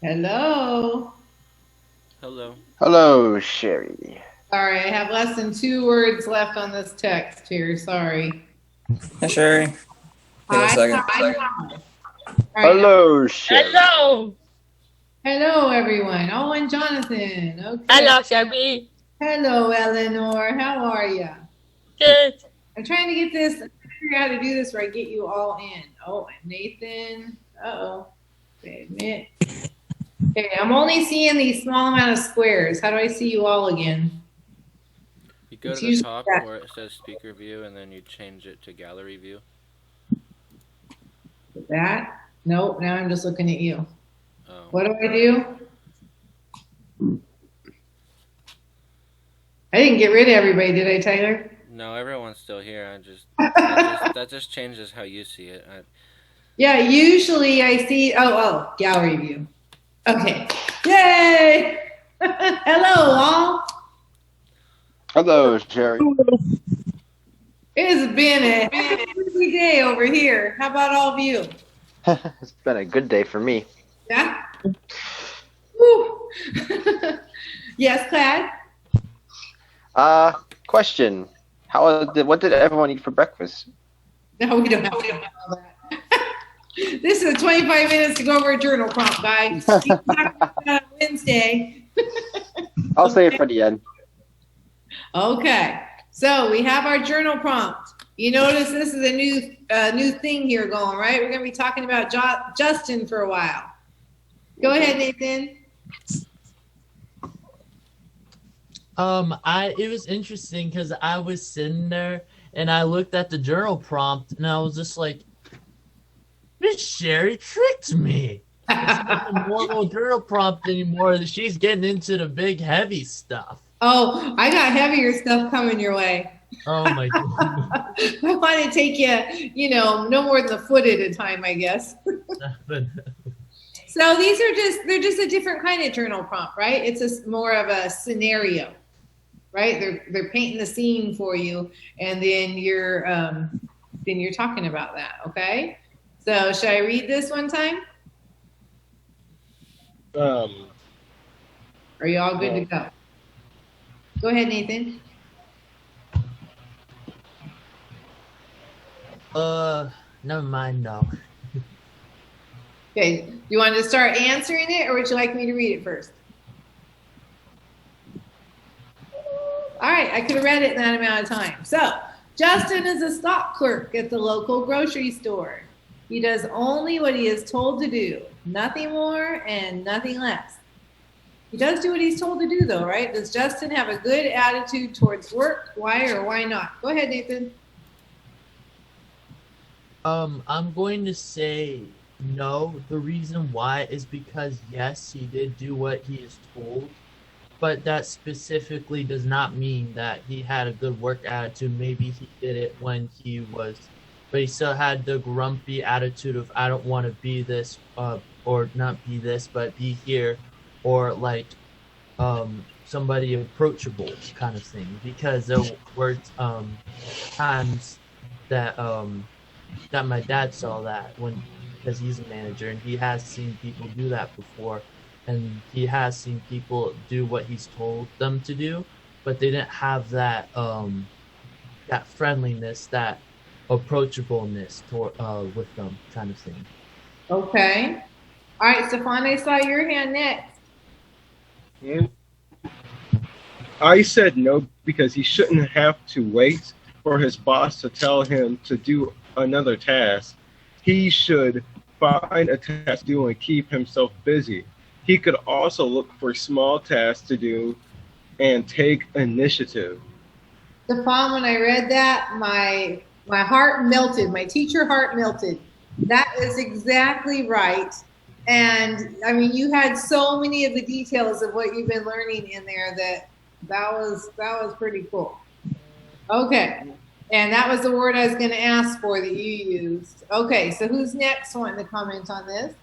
Hello. Hello. Hello, Sherry. Sorry, I have less than 2 words left on this text here. Sorry. Hey, Sherry. Give me a Hi. second. All right. Hello, Sherry. Hello. Hello, everyone. Oh, and Jonathan. Okay. Hello, Shabby. Hello, Eleanor. How are you? Good. I'm trying to get this, figure out how to do this where I get you all in. Oh, and Nathan. Uh-oh. Wait a minute. Okay, I'm only seeing these small amount of squares. How do I see you all again? You go It's to the usually top that. where it says speaker view and then you change it to gallery view. That? Nope, now I'm just looking at you. Oh. What do I do? I didn't get rid of everybody, did I, Tyler? No, everyone's still here. That just changes how you see it. Yeah, usually I see, gallery view. Okay. Yay! Hello, all. Hello, Sherry. It's been a busy day over here. How about all of you? It's been a good day for me. Yeah? Whew. Yes, Clad? Question. What did everyone eat for breakfast? No, we don't have to know all that. This is 25 minutes to go over a journal prompt, guys. Wednesday. I'll save it for the end. Okay, so we have our journal prompt. You notice this is a new thing here going, right? We're going to be talking about Justin for a while. Go ahead, Nathan. It was interesting because I was sitting there and I looked at the journal prompt and I was just like, Miss Sherry tricked me. It's not a normal journal prompt anymore. She's getting into the big heavy stuff. Oh, I got heavier stuff coming your way. Oh my god. I want to take you, no more than a foot at a time, I guess. So they're just a different kind of journal prompt, right? It's more of a scenario, right? They're painting the scene for you, and then you're talking about that, okay? So should I read this one time? Are you all good to go? Go ahead, Nathan. Never mind, no. Okay, you want to start answering it, or would you like me to read it first? All right, I could have read it in that amount of time. So, Justin is a stock clerk at the local grocery store. He does only what he is told to do, nothing more and nothing less. He does do what he's told to do, though, right? Does Justin have a good attitude towards work? Why or why not? Go ahead, Nathan. I'm going to say no. The reason why is because, yes, he did do what he is told, but that specifically does not mean that he had a good work attitude. Maybe he did it when he was, but he still had the grumpy attitude of, I don't want to be this, or not be this, but be here, or like somebody approachable kind of thing. Because there were times that that my dad saw that when, because he's a manager and he has seen people do that before, and he has seen people do what he's told them to do, but they didn't have that that friendliness, that approachableness with them, kind of thing. Okay. All right, Stefan, I saw your hand next. I said no because he shouldn't have to wait for his boss to tell him to do another task. He should find a task to do and keep himself busy. He could also look for small tasks to do and take initiative. Stefan, when I read that, my heart melted. My teacher heart melted. That is exactly right. And I mean, you had so many of the details of what you've been learning in there that was pretty cool. Okay. And that was the word I was going to ask for that you used. Okay, so who's next wanting to comment on this?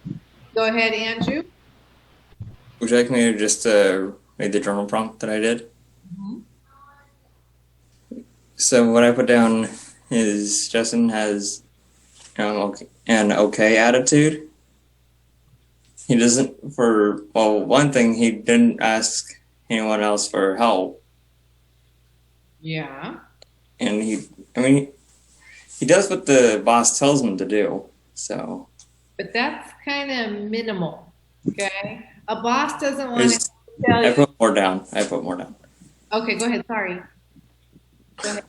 Go ahead, Andrew. Would you like me to just read the journal prompt that I did? Mm-hmm. So what I put down is Justin has an okay attitude. he doesn't for well, one thing he didn't ask anyone else for help, Yeah. and he does what the boss tells him to do. So But that's kind of minimal. Okay. A boss doesn't want there's- to tell I you. put more down. I put more down. Okay, go ahead. Sorry. Go ahead.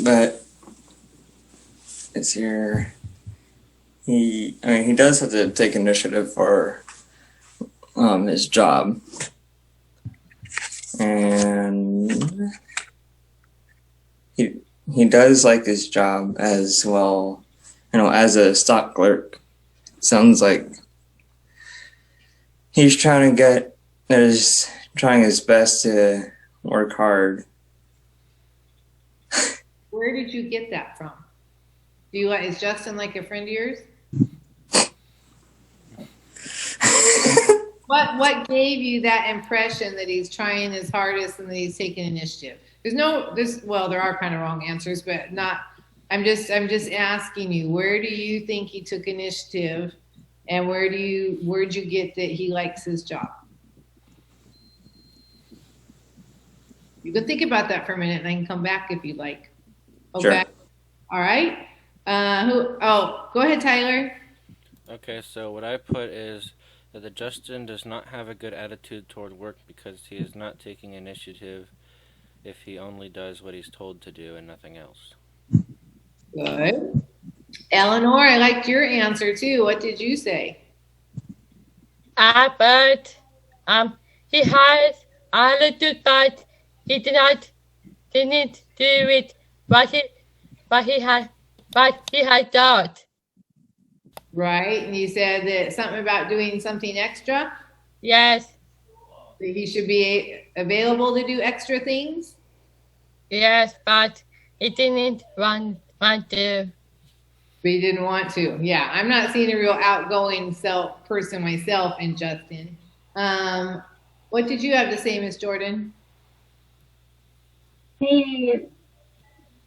But it's here. He does have to take initiative for his job, and he does like his job as well. As a stock clerk, sounds like he's trying his best to work hard. Where did you get that from? Is Justin like a friend of yours? What gave you that impression that he's trying his hardest and that he's taking initiative? There are kind of wrong answers, but not. I'm just asking you, where do you think he took initiative, and where'd you get that he likes his job? You can think about that for a minute, and I can come back if you'd like. Okay. Sure. All right. Go ahead, Tyler. Okay, so what I put is that the Justin does not have a good attitude toward work because he is not taking initiative if he only does what he's told to do and nothing else. Good. Eleanor, I liked your answer too. What did you say? But he has attitude, but he didn't do it. But he had thought. Right. And you said that something about doing something extra, Yes, that he should be available to do extra things. yes, but he didn't want to. But he didn't want to. Yeah. I'm not seeing a real outgoing person myself in Justin. What did you have to say, Miss Jordan? He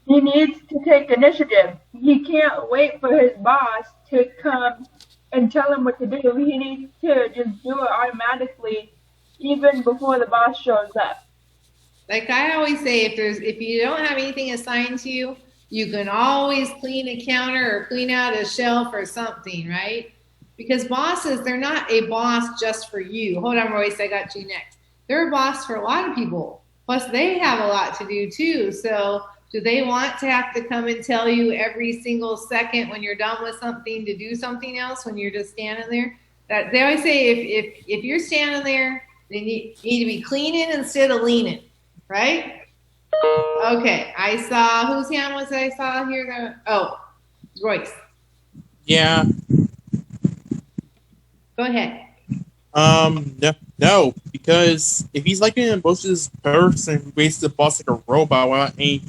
needs to take initiative. He can't wait for his boss to come and tell him what to do. He needs to just do it automatically, even before the boss shows up. Like I always say, if you don't have anything assigned to you, you can always clean a counter or clean out a shelf or something, right? Because bosses, they're not a boss just for you. Hold on, Royce, I got you next. They're a boss for a lot of people. Plus, they have a lot to do too. So do they want to have to come and tell you every single second when you're done with something to do something else when you're just standing there? They always say if you're standing there, they need to be cleaning instead of leaning, right? Okay, I saw, whose hand was I saw here? Royce. Yeah. Go ahead. No, because if he's like an ambitious person who raises the boss like a robot without any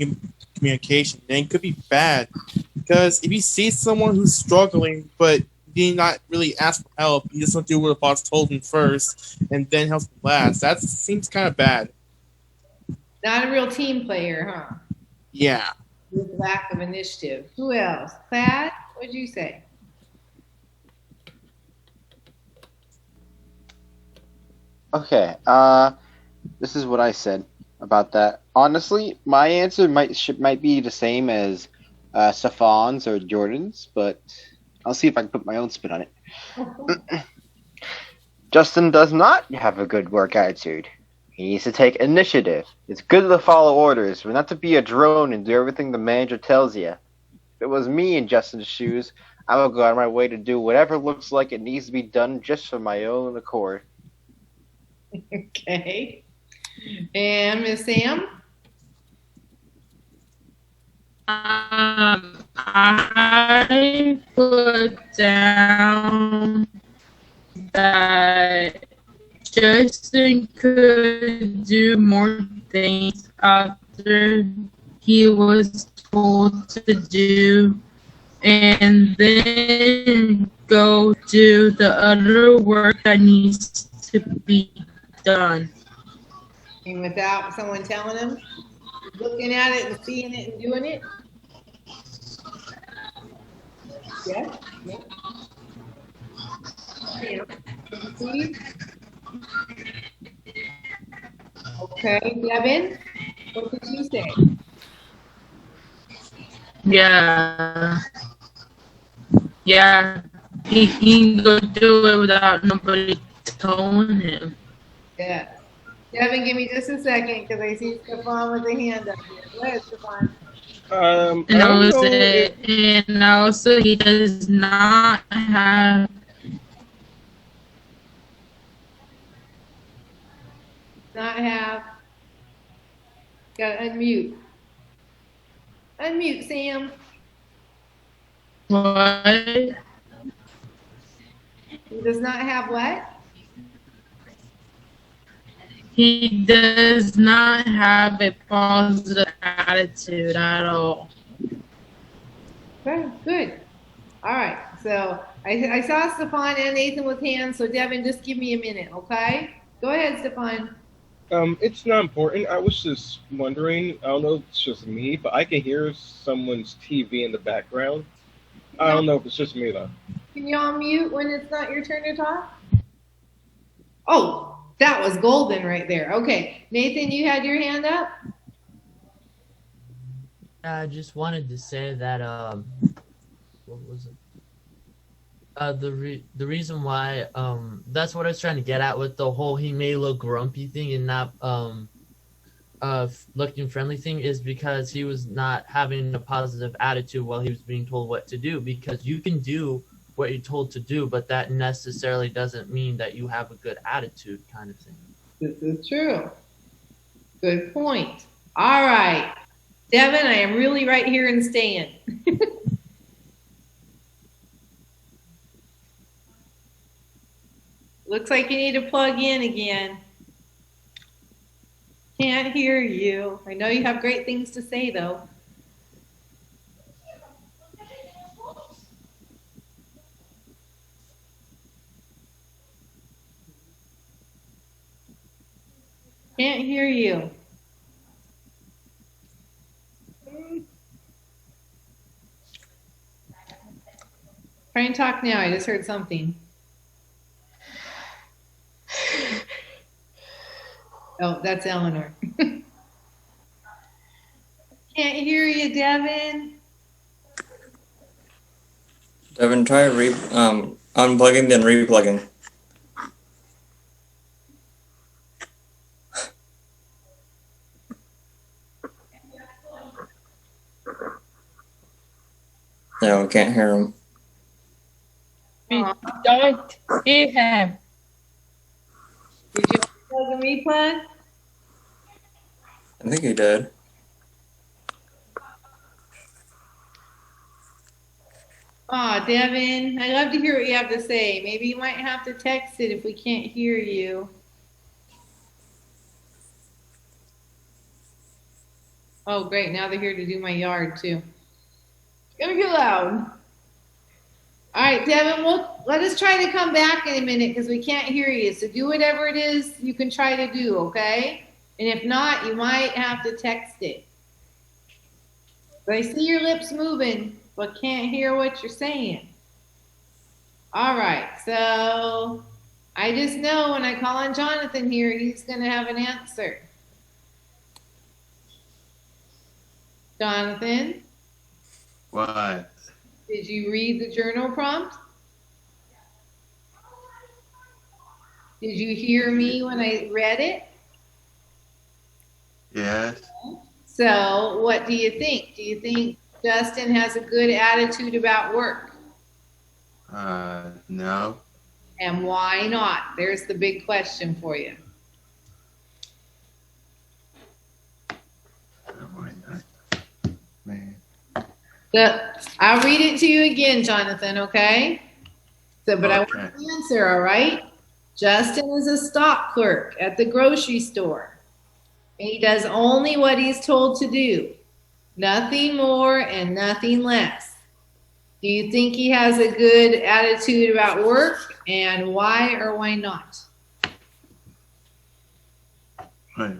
communication, then it could be bad. Because if he sees someone who's struggling but did not really ask for help, he just wants to do what the boss told him first and then helps him last. That seems kind of bad. Not a real team player, huh? Yeah. With lack of initiative. Who else? Thad, what'd you say? Okay, this is what I said about that. Honestly, my answer might be the same as Stefan's or Jordan's, but I'll see if I can put my own spin on it. Justin does not have a good work attitude. He needs to take initiative. It's good to follow orders, but not to be a drone and do everything the manager tells you. If it was me in Justin's shoes, I would go out of my way to do whatever looks like it needs to be done just for my own accord. Okay. And Miss Sam? I put down that Justin could do more things after he was told to do, and then go do the other work that needs to be done. And without someone telling him, looking at it and seeing it and doing it? Yeah. Yeah. Okay, Devin, what did you say? Yeah. Yeah. He can go do it without nobody telling him. Yeah. Devin, give me just a second because I see Stefan with a hand up here. Go ahead, Stefan. I And don't know if and also he does not have Not have. Gotta unmute. Unmute, Sam. what? He does not have what? He does not have a positive attitude at all. Okay, good. All right. So I saw Stefan and Nathan with hands. So Devin, just give me a minute, okay? Go ahead, Stefan. it's not important. I was just wondering. I don't know if it's just me, but I can hear someone's TV in the background. I don't know if it's just me though. Can you unmute when it's not your turn to talk? Oh, that was golden right there. Okay. Nathan, you had your hand up? I just wanted to say that what was it? The reason why that's what I was trying to get at with the whole he may look grumpy thing and not looking friendly thing is because he was not having a positive attitude while he was being told what to do, because you can do what you're told to do, but that necessarily doesn't mean that you have a good attitude, kind of thing. This is true. Good point. All right. Devin, I am really right here and staying. Looks like you need to plug in again. Can't hear you. I know you have great things to say, though. Can't hear you. Try and talk now. I just heard something. Oh, that's Eleanor. Can't hear you, Devin. Devin, try unplugging then replugging. No, we can't hear him. We don't hear him. Did you unplug and replug? I think he did. Aw, Devin, I'd love to hear what you have to say. Maybe you might have to text it if we can't hear you. Oh, great. Now they're here to do my yard, too. It's going to get loud. All right, Devin, let us try to come back in a minute because we can't hear you. So do whatever it is you can try to do, okay? And if not, you might have to text it. But I see your lips moving, but can't hear what you're saying. All right, so I just know when I call on Jonathan here, he's going to have an answer. Jonathan? What? Did you read the journal prompt? Did you hear me when I read it? Yes. So what do you think? Do you think Justin has a good attitude about work? No. And why not? There's the big question for you. Why not? Man. I'll read it to you again, Jonathan, okay? So, but I want Okay. the answer, all right? Justin is a stock clerk at the grocery store. And he does only what he's told to do. Nothing more and nothing less. Do you think he has a good attitude about work? And why or why not? Why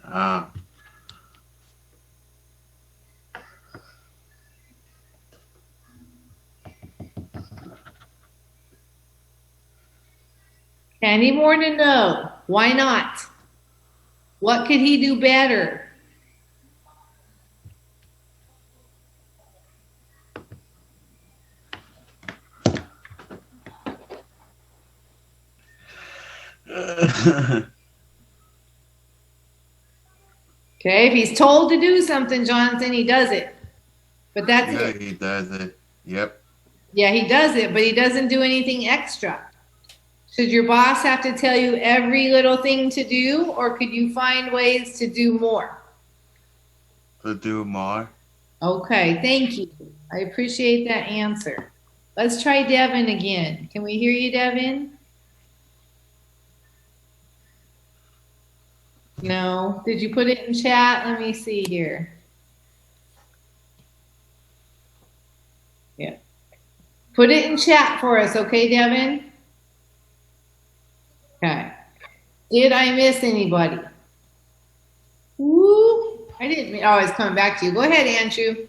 not? Any more to know? Why not? What could he do better? Okay, if he's told to do something, Jonathan, he does it. But that's Yeah, it. he does it. Yep. Yeah, he does it, but he doesn't do anything extra. Should your boss have to tell you every little thing to do, or could you find ways to do more? To do more. Okay, thank you. I appreciate that answer. Let's try Devin again. Can we hear you, Devin? No. Did you put it in chat? Let me see here. Yeah. Put it in chat for us, okay, Devin? Okay. Did I miss anybody? Woo! I didn't. Oh, it's coming back to you. Go ahead, Andrew.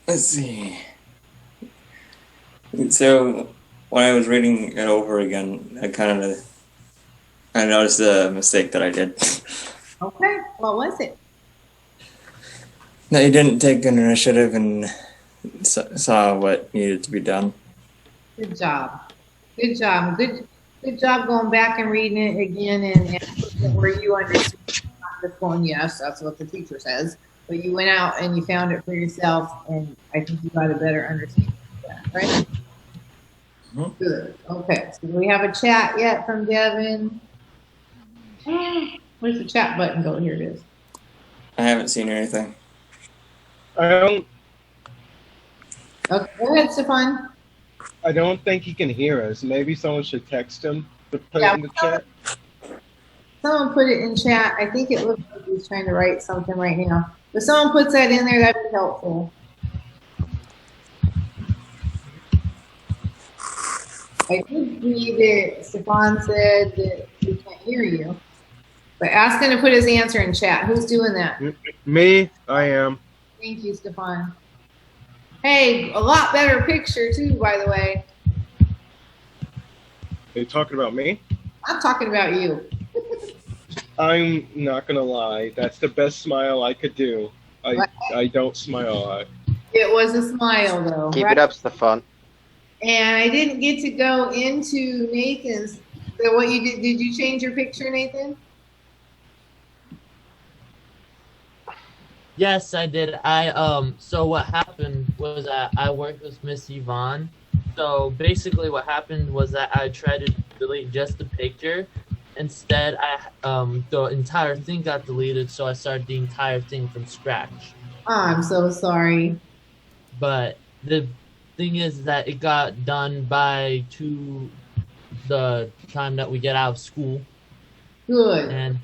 Let's see. So when I was reading it over again, I noticed the mistake that I did. Okay. What was it? That you didn't take an initiative and saw what needed to be done. Good job. Good job. Good job going back and reading it again and putting it where you understood. Not just going, yes, that's what the teacher says. But you went out and you found it for yourself, and I think you got a better understanding of that, right? Mm-hmm. Good. Okay. So do we have a chat yet from Devin? Where's the chat button go? Here it is. I haven't seen anything. I don't. Okay. Go ahead, Stefan. I don't think he can hear us. Maybe someone should text him to put it in the chat. Someone put it in chat. I think it looks like he's trying to write something right now. If someone puts that in there, that'd be helpful. I did read that Stefan said that he can't hear you. But ask him to put his answer in chat. Who's doing that? Me, I am. Thank you, Stefan. Hey, a lot better picture too, by the way. Are you talking about me? I'm talking about you. I'm not gonna lie. That's the best smile I could do. I don't smile a lot. It was a smile though. Keep right? it up, Stefan. And I didn't get to go into Nathan's. So what you did you change your picture, Nathan? Yes, I did. So what happened was that I worked with Miss Yvonne. So basically what happened was that I tried to delete just the picture. Instead, the entire thing got deleted, so I started the entire thing from scratch. Oh, I'm so sorry. But the thing is that it got done by the time that we get out of school. Good.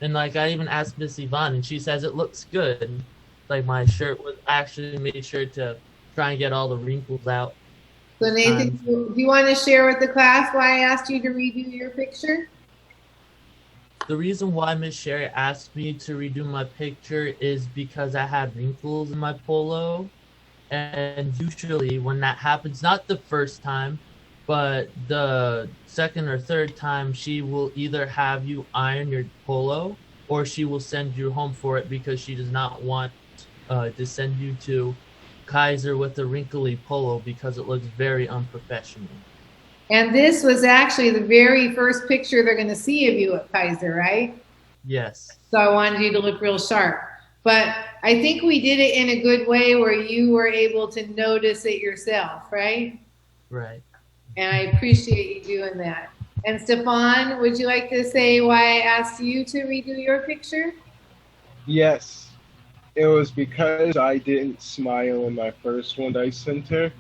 And like I even asked Miss Yvonne, and she says it looks good. Like my shirt was actually made sure to try and get all the wrinkles out. So Nathan, do you want to share with the class why I asked you to redo your picture? The reason why Miss Sherry asked me to redo my picture is because I had wrinkles in my polo. And usually when that happens, not the first time, but the second or third time, she will either have you iron your polo or she will send you home for it because she does not want to send you to Kaiser with a wrinkly polo because it looks very unprofessional. And this was actually the very first picture they're going to see of you at Kaiser, right? Yes. So I wanted you to look real sharp. But I think we did it in a good way where you were able to notice it yourself, right? Right. And I appreciate you doing that. And Stefan, would you like to say why I asked you to redo your picture? Yes. It was because I didn't smile in my first one that I sent her.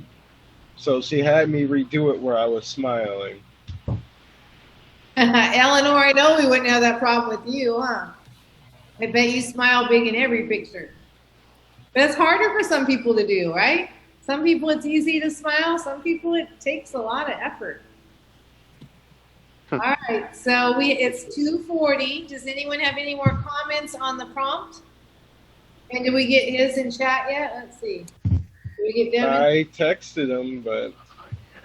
So she had me redo it where I was smiling. Eleanor, I know we wouldn't have that problem with you, huh? I bet you smile big in every picture. But it's harder for some people to do, right? Some people it's easy to smile. Some people it takes a lot of effort. All right, so it's 2:40. Does anyone have any more comments on the prompt? And did we get his in chat yet? Let's see. Did we get Devin? I texted him, but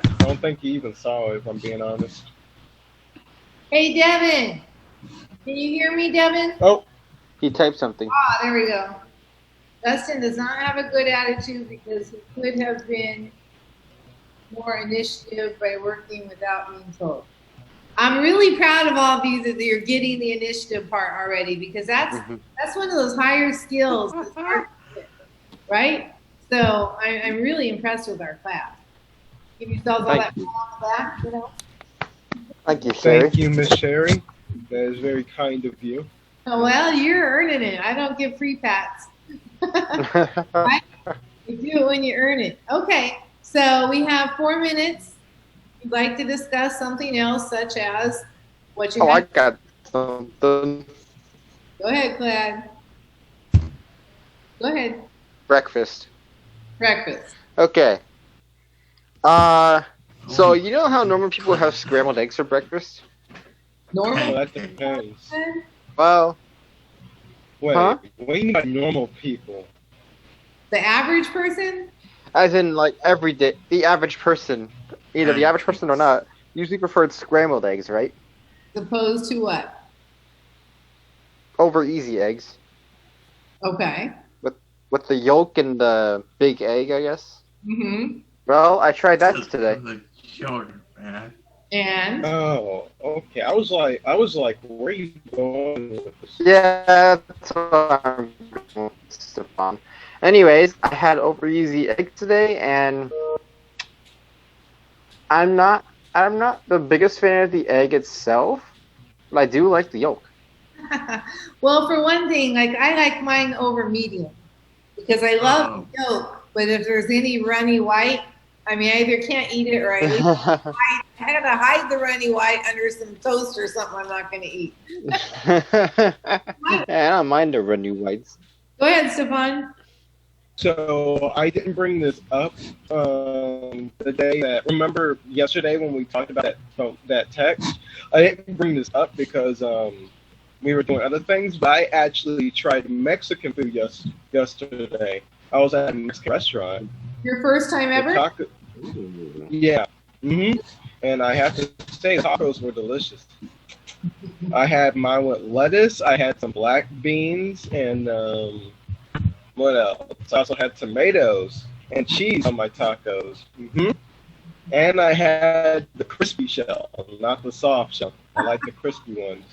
I don't think he even saw it, if I'm being honest. Hey, Devin. Can you hear me, Devin? Oh, He typed something. Ah, there we go. Dustin does not have a good attitude because he could have been more initiative by working without being told. I'm really proud of all of you that you're getting the initiative part already because that's one of those higher skills, that's hard to get, right? So I'm really impressed with our class. Give yourselves all that pat on the back, you know. Thank you, Sherry. thank you, Miss Sherry. That is very kind of you. Oh, well, you're earning it. I don't give free pats. Right? You do it when you earn it. Okay, so we have 4 minutes. If you'd like to discuss something else, such as what you Oh, I have. got something. Go ahead, Clad. Go ahead. Breakfast. Breakfast. Okay. So you know how normal people have scrambled eggs for breakfast? Normal. That depends. Well, Wait, Huh? what do you mean by normal people? The average person? as in like every day, the average person, either the average person or not, usually preferred scrambled eggs, right? Opposed to what? Over easy eggs. Okay. With the yolk and the big egg, I guess. Mm-hmm. Well, I tried that today. The children, man. And Oh, okay. I was like, where are you going with this? Yeah, that's what I'm going, Stefan. Anyways, I had over easy egg today, and I'm not the biggest fan of the egg itself, but I do like the yolk. well, for one thing, like I like mine over medium because I love the yolk, but if there's any runny white, I mean, I either can't eat it or I leave it. I gotta hide the runny white under some toast or something I'm not gonna eat. I don't mind the runny whites. Go ahead, Stefan. So I didn't bring this up the day that. Remember yesterday when we talked about that text? I didn't bring this up because we were doing other things, but I actually tried Mexican food yesterday. I was at a Mexican restaurant. Your first time ever? Yeah. And I have to say, tacos were delicious. I had mine with lettuce. I had some black beans and what else? I also had tomatoes and cheese on my tacos. And I had the crispy shell, not the soft shell. I like the crispy ones.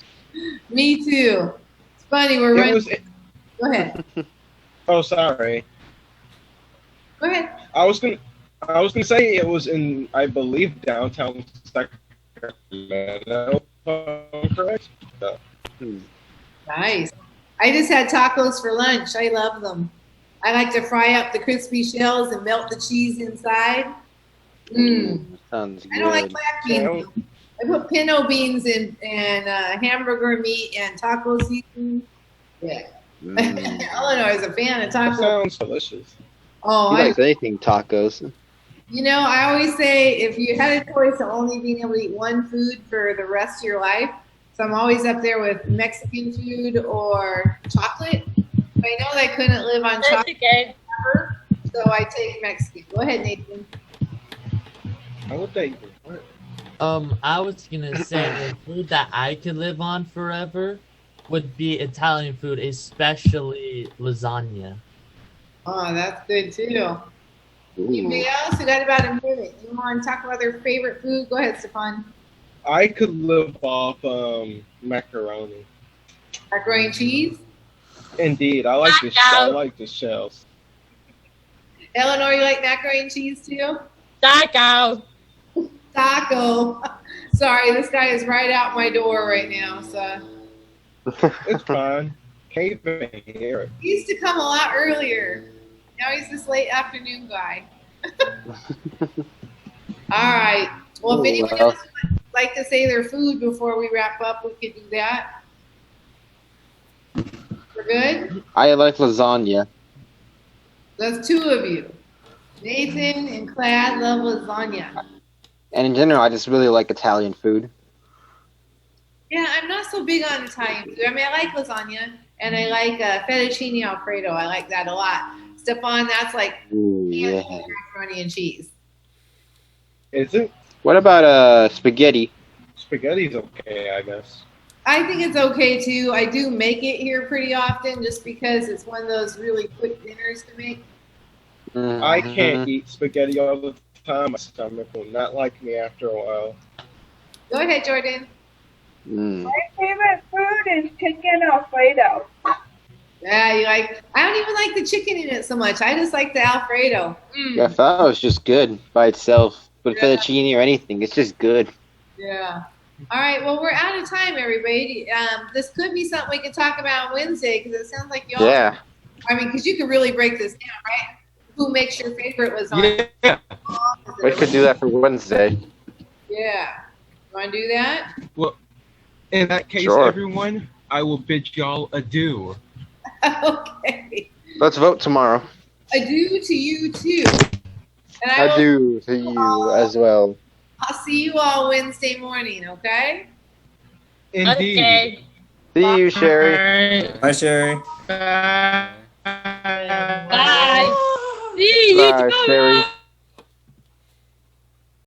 Me too. It's funny. We're running. Go ahead. Oh, sorry. Go ahead. I was gonna say it was in, I believe, downtown Sacramento. Correct? Nice. I just had tacos for lunch. I love them. I like to fry up the crispy shells and melt the cheese inside. Sounds good. I don't like black beans. I put pinto beans and hamburger meat and taco seasoning. Yeah. Eleanor is a fan of That tacos. sounds delicious. Oh, He likes anything tacos. you know, I always say if you had a choice of only being able to eat one food for the rest of your life, so I'm always up there with Mexican food or chocolate. But I know that I couldn't live on chocolate ever, so I take Mexican. Go ahead, Nathan. How would that even work? I was gonna say the food that I could live on forever would be Italian food, especially lasagna. Oh, that's good too. Anybody else? We got about a minute. You want to talk about their favorite food? Go ahead, Stefan. I could live off macaroni. Macaroni and cheese. Indeed, I like the shells. Eleanor, you like macaroni and cheese too? Taco. Taco. Sorry, this guy is right out my door right now. So It's fine. Can't even hear it. he used to come a lot earlier. Now he's this late afternoon guy. All right. Well, if anyone else would like to say their food before we wrap up, we could do that. We're good? I like lasagna. That's two of you. Nathan and Clad love lasagna. And in general, I just really like Italian food. Yeah, I'm not so big on Italian food. I mean, I like lasagna and I like fettuccine alfredo. I like that a lot. Stefan, that's like Ooh, yeah. macaroni and cheese. Is it? What about spaghetti? spaghetti's okay, I guess. I think it's okay too. I do make it here pretty often just because it's one of those really quick dinners to make. I can't eat spaghetti all the time. My stomach will not like me after a while. Go ahead, Jordan. My favorite food is chicken Alfredo. Yeah, you like. I don't even like the chicken in it so much. I just like the Alfredo. I thought it was just good by itself, but fettuccine or anything, it's just good. Yeah. All right. Well, we're out of time, everybody. This could be something we can talk about on Wednesday because it sounds like y'all. Yeah. I mean, because you can really break this down, right? Who makes your favorite was on? Yeah. We could do that for Wednesday. Yeah. Want to do that? Well, in that case, Sure. everyone, I will bid y'all adieu. Okay. Let's vote tomorrow. Adieu to you too. And I will, Adieu to you as well. I'll see you all Wednesday morning. Okay. Indeed. Okay. See you, Sherry. Alright. Bye, Sherry. Bye. Bye. See you Bye, tomorrow. Sherry.